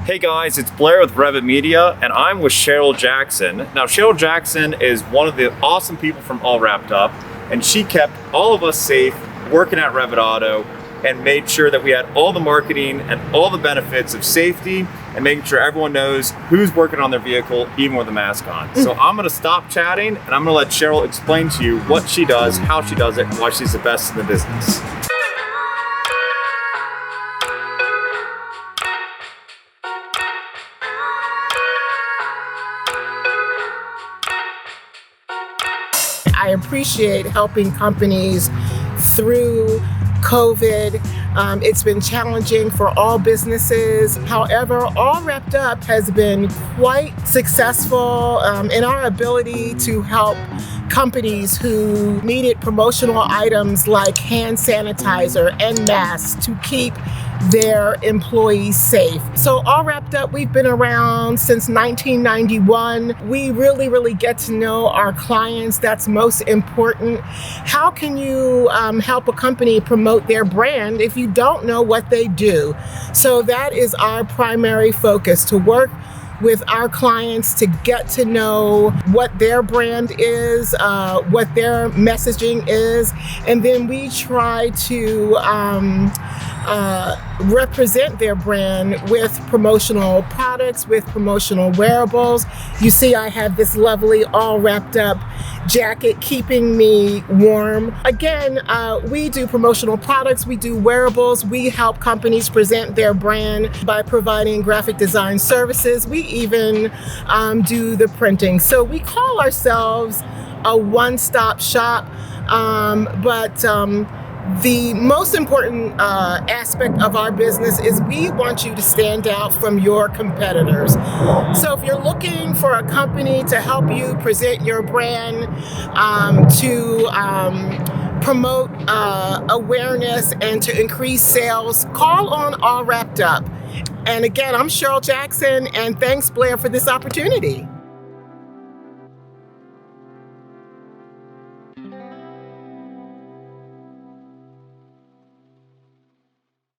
Hey guys, it's Blair with Revit Media, and I'm with Cheryl Jackson. Now, Cheryl Jackson is one of the awesome people from All Wrapped Up, and she kept all of us safe working at RevitAuto and made sure that we had all the marketing and all the benefits of safety and making sure everyone knows who's working on their vehicle, even with a mask on. So I'm gonna stop chatting and I'm gonna let Cheryl explain to you what she does, how she does it, and why she's the best in the business. I appreciate helping companies through COVID. It's been challenging for all businesses. However, All Wrapped Up has been quite successful in our ability to help companies who needed promotional items like hand sanitizer and masks to keep their employees safe. So All Wrapped Up, we've been around since 1991. We really get to know our clients. That's most important. How can you help a company promote their brand if you don't know what they do? So that is our primary focus, to work with our clients to get to know what their brand is, what their messaging is, and then we try to represent their brand with promotional products, with promotional wearables. You see, I have this lovely All Wrapped Up jacket keeping me warm. Again, we do promotional products, we do wearables, we help companies present their brand by providing graphic design services. We even do the printing. So we call ourselves a one-stop shop, but the most important aspect of our business is we want you to stand out from your competitors. So if you're looking for a company to help you present your brand, to promote awareness and to increase sales, call on All Wrapped Up. And again, I'm Cheryl Jackson, and thanks, Blair, for this opportunity.